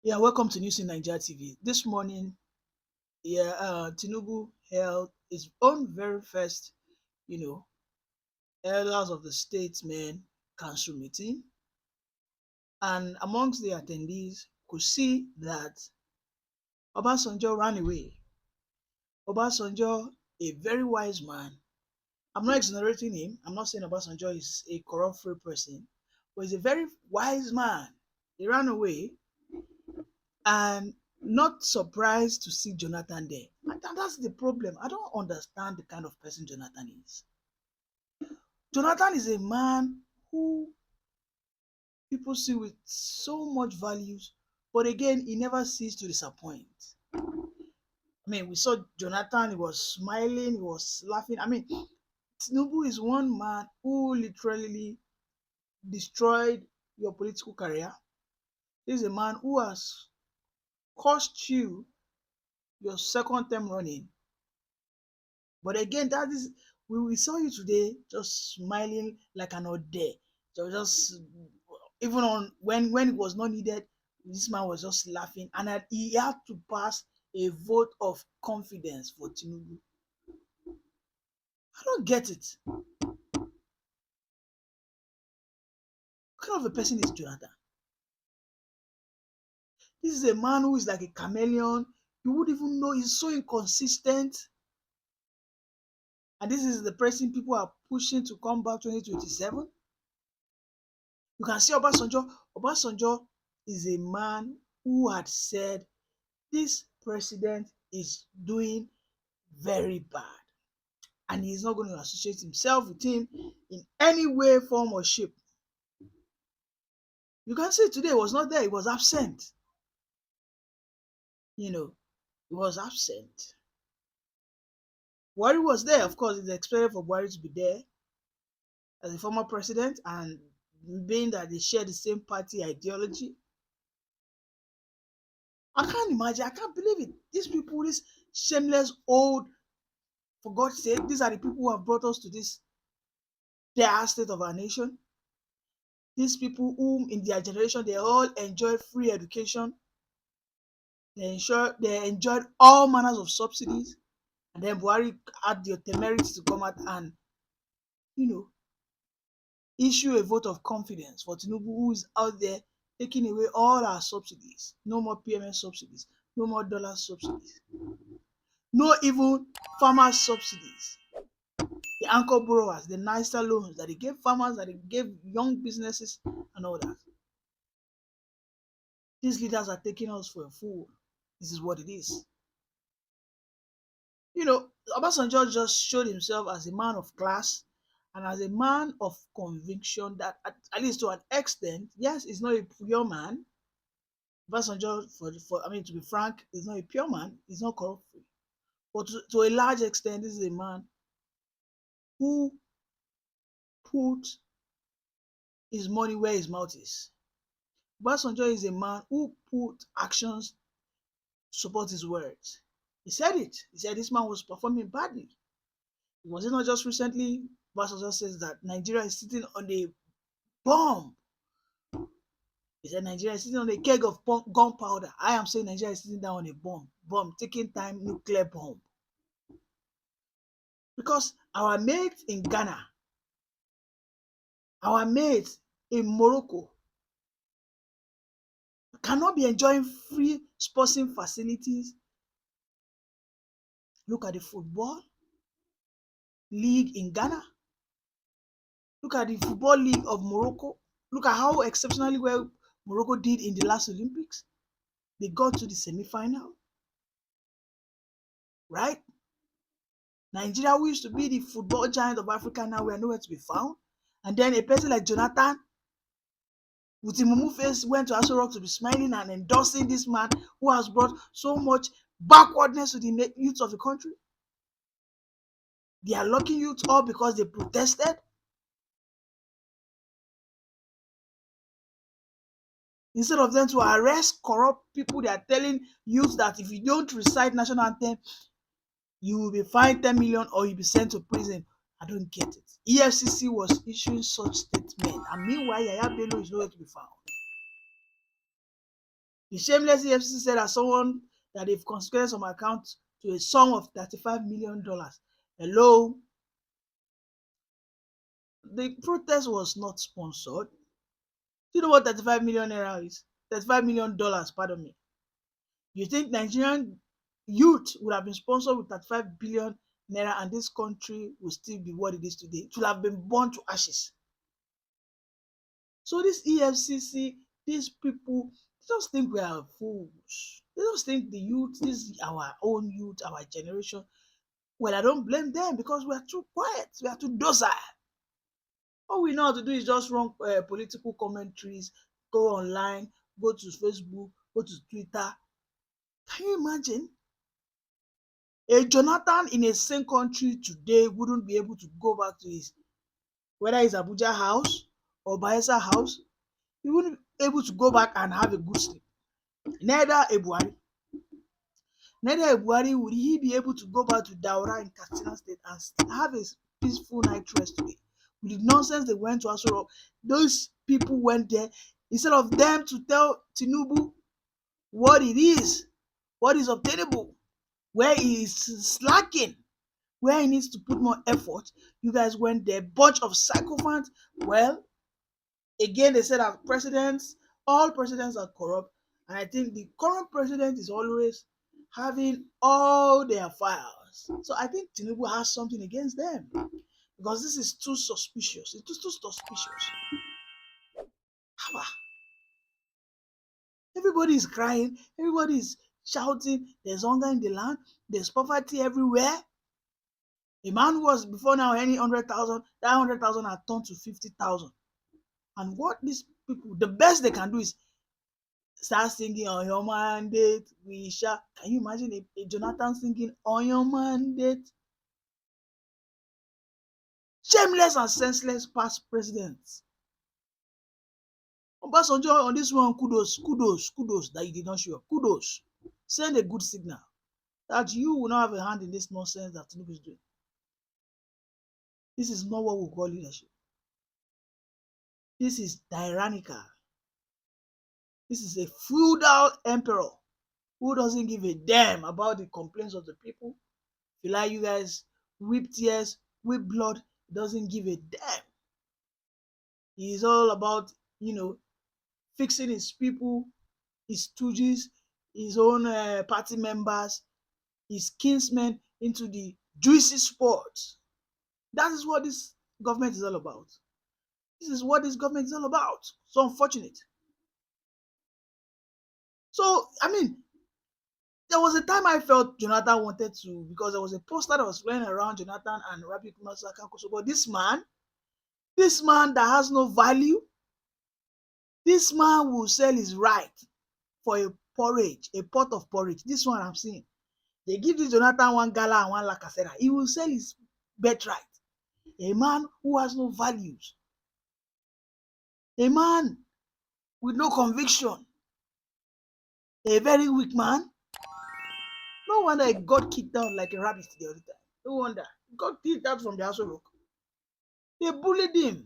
Yeah, welcome to News in Nigeria TV. This morning, Tinubu held his own very first, you know, elders of the statesmen council meeting, and amongst the attendees, could see that Obasanjo ran away. Obasanjo, a very wise man. I'm not exonerating him. I'm not saying Obasanjo is a corrupt free person, but he's a very wise man. He ran away and not surprised to see Jonathan there. And that's the problem. I don't understand the kind of person Jonathan is. Jonathan is a man who people see with so much values, but again, he never ceased to disappoint. I mean, we saw Jonathan, he was smiling, he was laughing. I mean, Tinubu is one man who literally destroyed your political career. This is a man who has cost you your second term running. But again, that is we saw you today just smiling like an old day. So just even on when it was not needed, this man was just laughing, and that he had to pass a vote of confidence for Tinubu. I don't get it. What kind of a person is Jonathan? This is a man who is like a chameleon. You would even know he's so inconsistent. And this is the person people are pushing to come back 2027. You can see Obasanjo. Obasanjo is a man who had said this president is doing very bad and he's not going to associate himself with him in any way, form, or shape. You can see today he was not there, he was absent. You know, he was absent. Buhari was there, of course, it's expected for Buhari to be there as a former president, and being that they share the same party ideology. I can't imagine, I can't believe it. These people, these shameless old, for God's sake, these are the people who have brought us to this dire state of our nation. These people whom in their generation they all enjoyed free education, they enjoyed all manners of subsidies, and then Buhari had the temerity to come out and you know issue a vote of confidence for Tinubu, who is out there taking away all our subsidies. No more PMS subsidies, no more dollar subsidies, no even farmer subsidies. The anchor borrowers, the nicer loans that they gave farmers, that they gave young businesses, and all that. These leaders are taking us for a fool. This is what it is. Obasanjo just showed himself as a man of class and as a man of conviction that, at least to an extent, yes, he's not a pure man. Obasanjo, I mean, to be frank, is not a pure man. He's not corrupt. But to a large extent, this is a man who put his money where his mouth is. Obasanjo is a man who put actions to support his words. He said it. He said this man was performing badly. Was it not just recently? Obasanjo says that Nigeria is sitting on a bomb. He said Nigeria is sitting on a keg of gunpowder. I am saying Nigeria is sitting down on a bomb, taking time, nuclear bomb. Because our mates in Ghana, our mates in Morocco cannot be enjoying free sporting facilities. Look at the football league in Ghana. Look at the football league of Morocco. Look at how exceptionally well Morocco did in the last Olympics. They got to the semi-final, right? Nigeria, who used to be the football giant of Africa, now we are nowhere to be found. And then a person like Jonathan, with a mumu face, went to Aso Rock to be smiling and endorsing this man who has brought so much backwardness to the youth of the country. They are locking youth up because they protested. Instead of them to arrest corrupt people, they are telling youth that if you don't recite national anthem, you will be fined 10 million or you'll be sent to prison. I don't get it. EFCC was issuing such statement, and meanwhile, Yaya Bello is nowhere to be found. The Shameless EFCC said that someone that they've consecrated some account to a sum of $35 million. Hello, the protest was not sponsored. Do you know what 35 million naira is? $35 million, pardon me. You think Nigerian youth would have been sponsored with 35 billion naira and this country will still be what it is today? It will have been burned to ashes. So this EFCC, these people, they just think we are fools. They just think the youth, this is our own youth, our generation. Well, I don't blame them because we are too quiet, we are too docile. All we know how to do is just run political commentaries, go online, go to Facebook, go to Twitter. Can you imagine? A Jonathan in a same country today wouldn't be able to go back to his, whether his Abuja house or Bayelsa house, he wouldn't be able to go back and have a good sleep. Neither a Buhari. Neither a Buhari would he be able to go back to Daura in Katsina State and have a peaceful night rest today. With the nonsense they went to Asoro, those people went there instead of them to tell Tinubu what it is, what is obtainable, where he is slacking, where he needs to put more effort. You guys went there, bunch of sycophants. Well, again, they said that all presidents are corrupt. And I think the current president is always having all their files. So I think Tinubu has something against them because this is too suspicious. It's too suspicious. Haba. Everybody is crying. Everybody is shouting. There's hunger in the land. There's poverty everywhere. A man who was before now earning 100,000, that 100,000 had turned to 50,000. And what these people, the best they can do is start singing on your mandate, we shall. Can you imagine a Jonathan singing on your mandate? Shameless and senseless past presidents. Obasanjo on this one, kudos that you did not show up. Kudos. Send a good signal that you will not have a hand in this nonsense that Tinubu is doing. This is not what we call leadership. This is tyrannical. This is a feudal emperor who doesn't give a damn about the complaints of the people. If you like, you guys weep tears, weep blood, doesn't give a damn. He's all about, you know, fixing his people, his stooges, his own party members, his kinsmen into the juicy spot. That is what this government is all about. This is what this government is all about. So unfortunate. So, I mean, there was a time I felt Jonathan wanted to, because there was a poster that was flying around Jonathan and Rabi Kumasa Kankoso. But this man that has no value, this man will sell his right for a porridge, a pot of porridge. This one I'm seeing. They give this Jonathan one gala and one lacasera. He will sell his birthright. A man who has no values. A man with no conviction. A very weak man. No wonder he got kicked out like a rabbit the other time. No wonder. He got kicked out from the house of. They bullied him.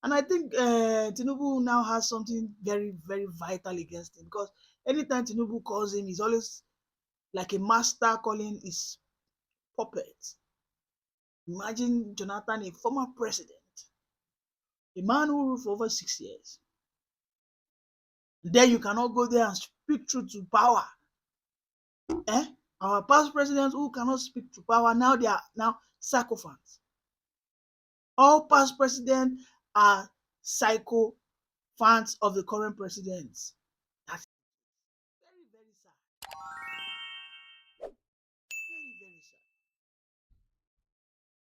And I think Tinubu now has something very, very vital against him because anytime Tinubu calls him, he's always like a master calling his puppet. Imagine Jonathan, a former president, a man who ruled for over 6 years. Then you cannot go there and speak truth to power. Eh? Our past presidents who cannot speak to power, now they are now sycophants. All past presidents are psycho fans of the current presidents. That's very, very sad. Very, very sad.